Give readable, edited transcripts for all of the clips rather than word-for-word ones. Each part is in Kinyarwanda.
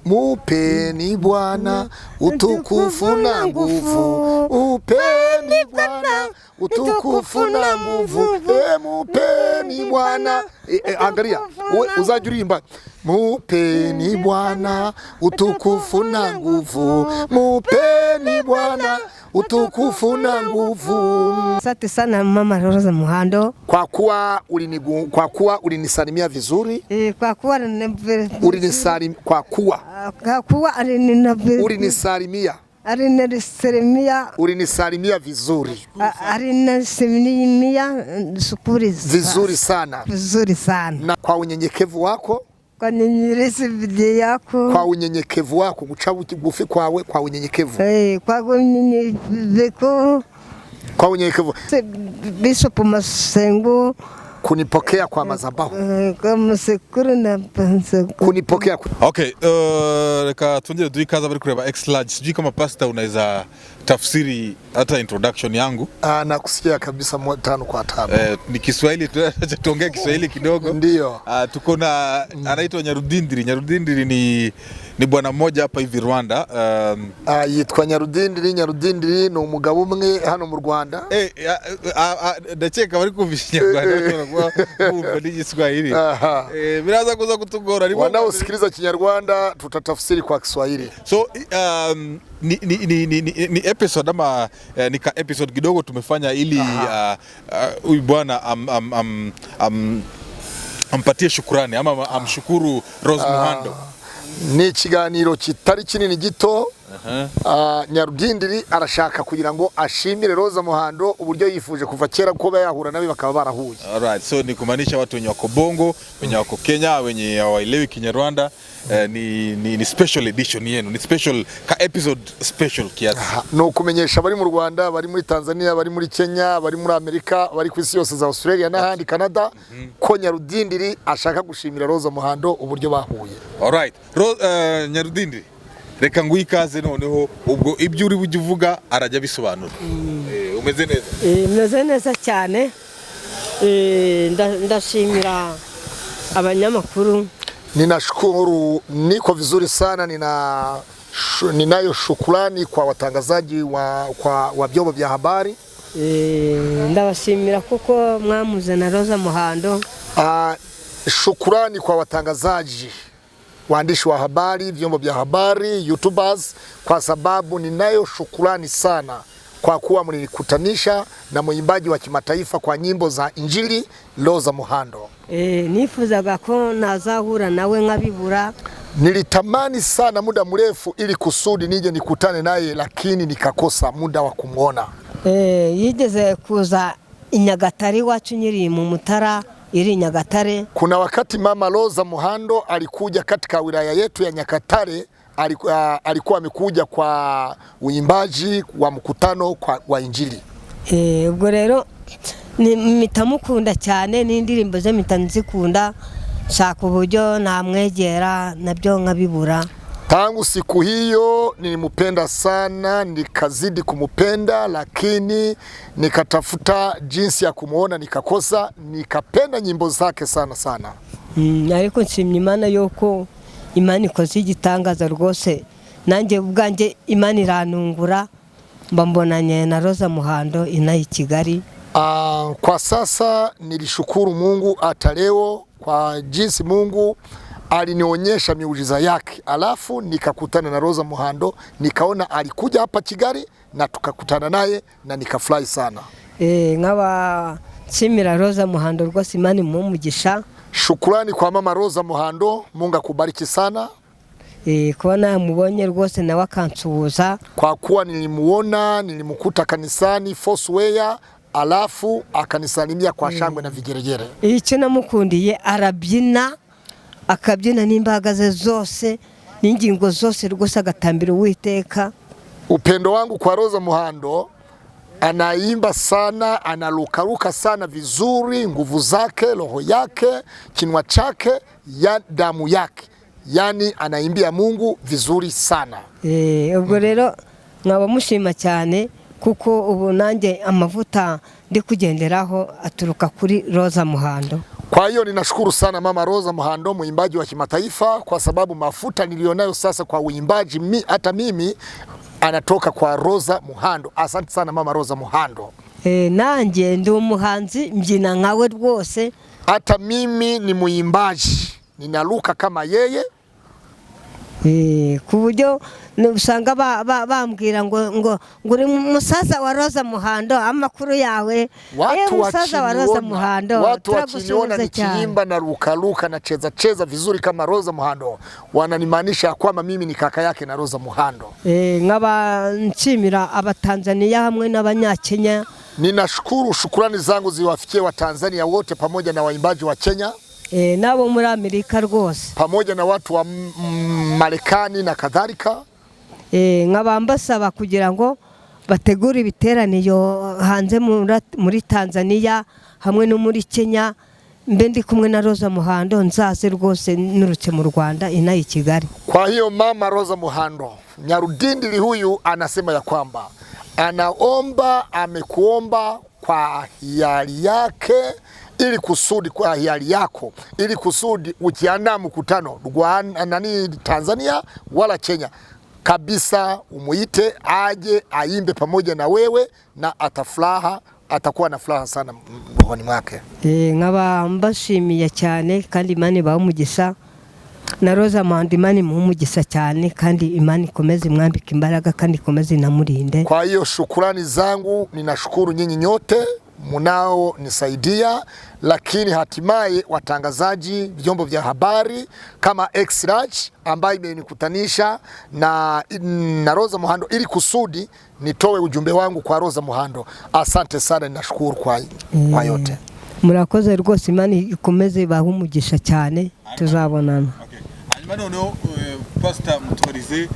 Mupeni Bwana utukufu na nguvu. Mupeni Bwana utukufu na nguvu. Mupeni Bwana. Angalia, uzajurimba. Mupeni Bwana utukufu na nguvu. Mupeni Bwana utukufu na nguvu. Asante sana Mama Roza Muhando. Kwa kuwa ulinisalimia vizuri. Kwa kuwa ulinisalimia vizuri. Vizuri sana. Vizuri sana. Na kwa unyenyekevu wako. Kwa yako. Kwa unyenyekevu wako, guca bugufi kwawe kwa unyenyekevu. Kwa unyenyekevu. Kwa unyenyekevu. Bishop Masengo kunipokea kwa madhabahu. Kama sekuru na pansa. Kunipokea. Okay, reka tuongee duikaza bari kureba X large. Sijui kama pastor unaweza tafsiri hata introduction yangu. Nakusikia kabisa 5 kwa 5. Ni Kiswahili, tuongee Kiswahili kidogo. Ndio. Tuko na anaitwa Nyarudindiri. Nyarudindiri ni bwana mmoja hapa hivi Rwanda. Yitwa Nyarudindiri. Nyarudindiri ni umugabo umwe hano mu Rwanda. Ndakeka bari kumvisha Rwanda kwa kumva n'Igiswahili. Biraza kuza kutugora. Wanaosikiliza Kinyarwanda tutatafsiri kwa Kiswahili. So ni episode ama ni ka episode kidogo tumefanya ili huyu bwana ampatie shukrani ama amshukuru Rose Muhando. Ni ikiganiro kitari kinini gito. Nyarudindiri arashaka kugira ngo ashimire Rose Muhando uburyo yifuje kuva kera ko bayahura nabe bakaba barahuye. Alright, so ni kumaanisha watu wenye wako Bongo, wenye wako Kenya, wenye hawaelewi Kinyarwanda, ni special edition yenu, ni special ka episode special kiasi. No kumenyesha bari mu Rwanda, bari muri Tanzania, bari muri Kenya, bari muri Amerika, bari ku isi yose za Australia n'ahandi Canada, ko Nyarudindiri ashaka gushimira Rose Muhando uburyo bahuye. Alright, Nyarudindiri, reka nguikaze noneho ubwo ibyo uri buvuga arajya bisobanura. Umeze neza? Meze neza cyane. Ndashimira abanyamakuru. Ninashukuru, niko vizuri sana. Ninayo shukrani kwa watangazaji wa vyombo vya habari. Ndabashimira kuko mwamuze na Rose Muhando. Shukrani kwa watangazaji, waandishi wa habari, vyombo vya habari, YouTubers, kwa sababu ninayo shukrani sana kwa kuwa mlinikutanisha na mwimbaji wa kimataifa kwa nyimbo za Injili Rose Muhando. Nifuzaga ko nazahura nawe nkabibura. Nilitamani sana muda mrefu ili kusudi nije nikutane naye, lakini nikakosa muda wa kumuona. Yigeze kuza Inyagatare wacu nyiri mu Mutara iri Nyagatare. Kuna wakati mama Rose Muhando alikuja katika wilaya yetu ya Nyagatare. Alikuwa amekuja kwa uimbaji wa mkutano wa Injili. Ubwo rero mitamukunda cyane n'indirimbo ze mitanzikunda, shaka uburyo namwegera nabyo nkabibura. Tangu siku hiyo nilimupenda sana, nikazidi kumupenda, lakini nikatafuta jinsi ya kumuona nikakosa. Nikapenda nyimbo zake sana sana. Ariko nshimye Imana yuko Imana ikoze igitangaza rwose. Nanjye ubwanjye Imana iranungura mbambonanye na Rose Muhando inayi Kigali. Kwa sasa nilishukuru Mungu hata leo kwa jinsi Mungu alinionyesha miujiza yake. Alafu nikakutana na Rose Muhando, nikaona alikuja hapa Kigali na tukakutana naye na nikafurahi sana. Nkaba nshimira Rose Muhando rwose Imana imumugisha. Shukrani kwa mama Rose Muhando, Mungu akubariki sana. Kuona mubonye rwose nawe akansuhuza. Kwa kuwa nilimuona, nilimukuta kanisani Foursquare, alafu akanisalimia kwa shangwe na vigeregere. Icyo namukundiye arabyina, akabyina n'imbaga ze zose n'ingingo zose rwose agatambira Uwiteka. Upendo wangu kwa Rose Muhando, anaimba sana, analukaruka sana vizuri, nguvu zake, roho yake, kinwa chake, ya damu yake. Yani anaimbia Mungu vizuri sana. Ubwo rero nkaba mushima cyane kuko ubu nanjye amavuta ndi kugenderaho aturuka kuri Rose Muhando. Kwa hiyo ninashukuru sana Mama Rosa Muhando, mwimbaji wa kimataifa, kwa sababu mafuta nilionayo sasa kwa uimbaji hata mimi anatoka kwa Rosa Muhando. Asante sana Mama Rosa Muhando. Nanjye ndi umuhanzi mbyina nkawe rwose. Hata mimi ni muimbaji, ninaruka kama yeye. Ku buryo usanga bambwira ngo uri musaza wa Rosa Muhando, amakuru yawe. Musaza wa Rosa Muhando. Watu wakiniona nikiimba na ruka na cheza vizuri kama Rosa Muhando, wananimaanisha kwamba mimi ni kaka yake na Rosa Muhando. Nkaba nshimira abatanzania hamwe n'abanyakenya. Ninashukuru, shukrani zangu ziwafikie wa Tanzania wote pamoja na waimbaji wa Kenya. Nabo muri Amerika rwose. Pamoja na watu wa Marekani na kadhalika. Nkaba mbasaba kugira ngo bategure ibiteraniro hanze muri Tanzania hamwe no muri Kenya. Mbe ndi kumwe na Rosa Muhando, nzaze rwose nurutse mu Rwanda inayi Kigali. Kwa hiyo Mama Rosa Muhando, Nyarudindili huyu anasema ya kwamba anaomba, amekuomba kwa hiari yake, ili kusudi kwa hiari yako, ili kusudi ukiandaa mkutano Tanzania wala Kenya kabisa, umuite aje aimbe pamoja na wewe, na atakuwa na furaha sana rohoni mwake. Nkaba mbashimiye cyane kandi Imana ibamugisha, na Rosa Muhando Imana imugisha cyane, kandi Imana ikomeze mwambika imbaraga kandi ikomeze inamurinde. Kwa hiyo shukrani zangu, ninashukuru nyinyi nyote munao nisaidia, lakini hatimaye watangazaji, vyombo vya habari kama X-Raj ambaye imenikutanisha na Rosa Muhando ili kusudi nitoe ujumbe wangu kwa Rosa Muhando. Asante sana, ninashukuru kwa yote. Murakoze rwose, Imana ikomeze bahumugisha cyane, tuzabonana. Hanyuma noneho Pastor Mutwarize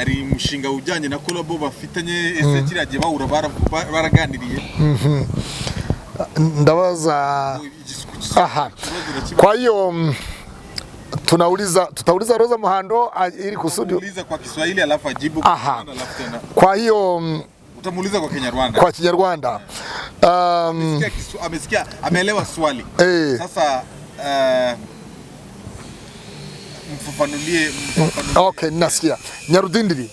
ari mushinga ujyanye na collabo bafitanye, ese kiragiye bahura baraganiriye. Ndabaza. Aha. Kwa hiyo tutauliza Rosa Muhando ili kusudi uliza kwa Kiswahili alafu ajibu kwa Kwa hiyo utamuuliza kwa Kinyarwanda. Kwa Kinyarwanda. Amesikia, ameelewa swali. Sasa mfafanulie. Okay, nasikia. Nyarudindili,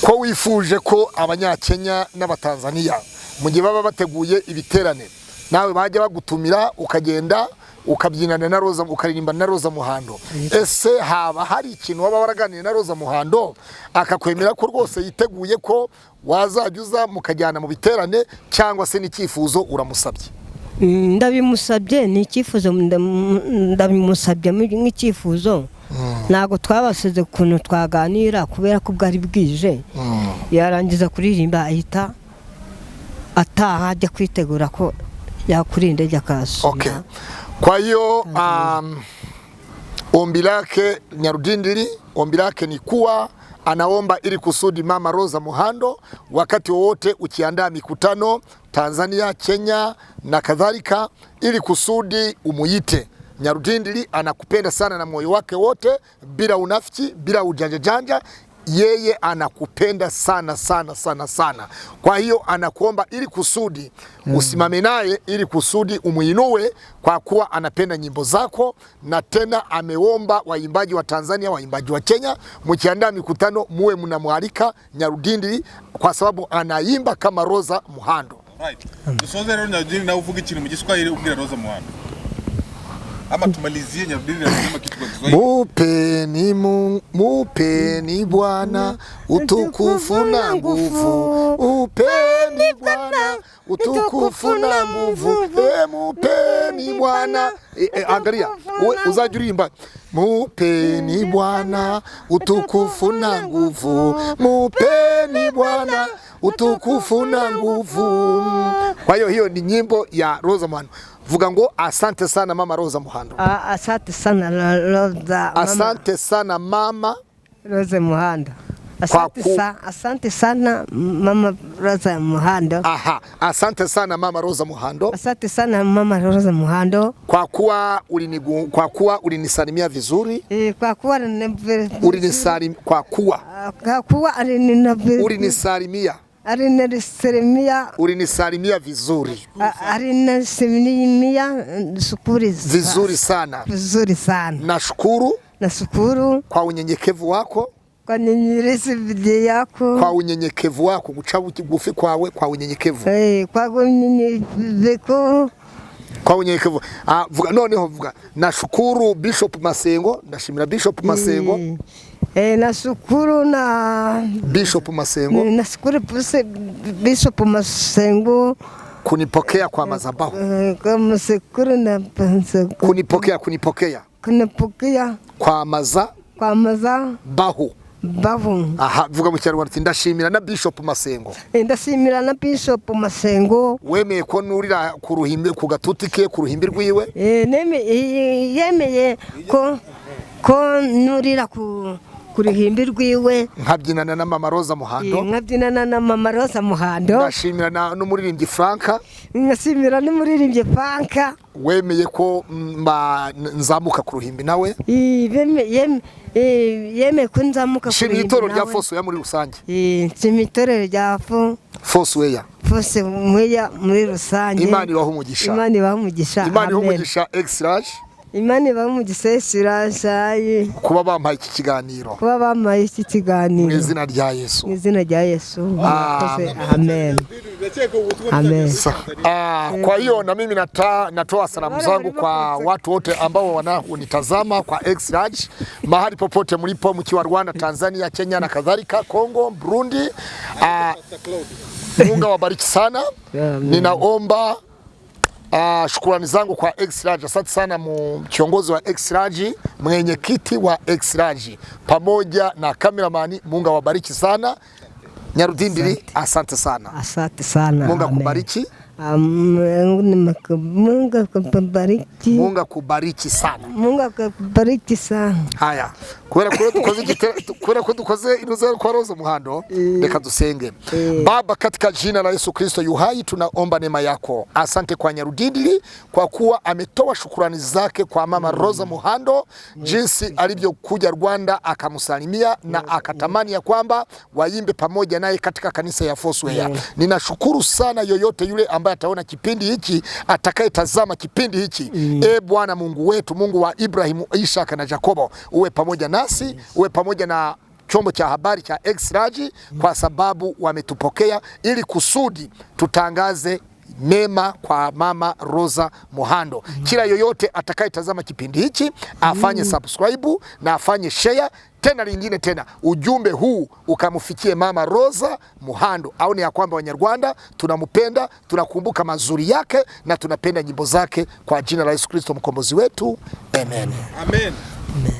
ko wifuje ko abanyakenya n'abatanzania mu gihe baba bateguye ibiterane, nawe bajya bagutumira ukagenda ukabyinana na Rosa, ukaririmba na Rosa Muhando. Ese haba hari ikintu waba waraganiriye na Rosa Muhando akakwemera ko rwose yiteguye ko wazajya mukajyana mu biterane, cyangwa se n'icyifuzo uramusabye? Ndabimusabye, ni icyifuzo ndabimusabye nk'icyifuzo. Nago twabasize kuntu twaganira kubera ko bwari bwije. Yarangiza kuririmba ahita ataha ajya kwitegura ko yakurinda ajya kasura. Okay. Kwa hiyo ombi lake Nyarudindili, ombi lake ni kuwa anaomba ili kusudi Mama Rosa Muhando wakati wowote ukiandaa mikutano Tanzania, Kenya na kadhalika, ili kusudi umuite. Nyarudindili anakupenda sana na moyo wake wote, bila unafiki, bila ujanja. Yeye anakupenda sana sana sana sana. Kwa hiyo anakuomba ili kusudi usimame naye, ili kusudi umuinue, kwa kuwa anapenda nyimbo zako, na tena ameomba waimbaji wa Tanzania, waimbaji wa Kenya, mkiandaa mikutano muwe mnamwalika Nyarudindili kwa sababu anaimba kama Rosa Muhando. Right. Dusoze rero Nyarudindili na uvuga ikintu mu Giswahili ubwira Rosa Muhando. Ama tumalizie Nyarudindili anasema kitu kwa Kiswahili. Mupeni Bwana utukufu na nguvu. Upeni Bwana utukufu na nguvu. Mupeni Bwana. Angalia, uzajurimba. Mupeni Bwana utukufu na nguvu. Mupeni Bwana utukufu na nguvu. Kwa hiyo ni nyimbo ya Rosa Muhando. Vuga ngo asante sana Mama Rosa Muhando. Asante sana Rosa. Asante sana Mama Rosa Muhando. Asante sana Mama Rosa Muhando. Aha, asante sana Mama Rosa Muhando. Asante sana Mama Rosa Muhando. Kwa kuwa ulinisalimia vizuri. Kwa kuwa ulinisalimia. Alinisalimia. Ulinisalimia vizuri. Alinisalimia vizuri sana. Vizuri sana. Nashukuru kwa unyenyekevu wako. Kwa unyenyekevu yako. Kwa unyenyekevu wako, guca bugufi kwawe kwa unyenyekevu. Kwa unyenyekevu. Kwa unyenyekevu. Vuga noneho vuga. Nashukuru Bishop Masengo, ndashimira Bishop Masengo. Nashukuru na Bishop Masengo. Nashukuru Bishop Masengo kunipokea kwa madhabahu. Kunipokea kwa madhabahu. Aha, vuga mu Kinyarwanda ndashimira na Bishop Masengo. Ndashimira na Bishop Masengo. Wemeye ko nurira ku ruhimbi ku gatuti ke ku ruhimbi rwiwe? Yemeye ko nurira ku ruhimbi rwiwe. Nkabyinana na Mama Rosa Muhando. Nkabyinana na Mama Rosa Muhando. Ndashimira n'umuririmbyi Franka. Ndashimira n'umuririmbyi Franka. Wemeye ko nzamuka ku ruhimbi nawe? Yemeye ko nzamuka ku ruhimbi nawe. Itorero rya Fosweya muri rusange. Itorero rya Fosweya muri rusange. Imana ibahe umugisha. Imana ibahe umugisha. Imana ibahe umugisha Exrage. Imana ibahe umugisha Exrage. Kuba bampaye iki kiganiro. Mu izina rya Yesu. Mu izina rya Yesu. Amen. Amen. Kwa hiyo na mimi natoa salamu zangu kwa watu wote ambao wananitazama kwa Exrage mahali popote mlipo, mkiwa Rwanda, Tanzania, Kenya na kadhalika, Kongo, Burundi. Mungu awabariki sana. Ninaomba shukrani zangu kwa Exrage. Asante sana kiongozi wa Exrage, mwenyekiti wa Exrage pamoja na kameramani. Mungu awabariki sana. Nyarudindiri, asante sana. Asante sana. Mungu akubariki. Mungu akubariki. Mungu akubariki sana. Mungu akubariki sana. Haya, kubera ko dukoze inuze kwa Rosa Muhando, reka dusenge. Baba, katika jina la Yesu Kristo yu hai, tunaomba neema yako. Asante kwa Nyarudindiri kwa kuwa ametoa shukrani zake kwa Mama Rosa Muhando, jinsi alivyokuja Rwanda akamsalimia na akatamani ya kwamba waimbe pamoja naye katika kanisa ya Fosweya. Ninashukuru sana yoyote yule ambaye ataona kipindi hiki, atakayetazama kipindi hiki. Bwana Mungu wetu, Mungu wa Ibrahimu, Isaka na Yakobo, uwe pamoja nasi, uwe pamoja na chombo cha habari cha Exrage, kwa sababu wametupokea ili kusudi tutangaze mema kwa Mama Rosa Muhando. Kila yoyote atakayetazama kipindi hiki afanye subscribe na afanye share. Tena lingine tena, ujumbe huu ukamfikie Mama Rosa Muhando, aone ya kwamba Wanyarwanda tunampenda, tunakumbuka mazuri yake na tunapenda nyimbo zake, kwa jina la Yesu Kristo mkombozi wetu. Amen. Amen. Amen.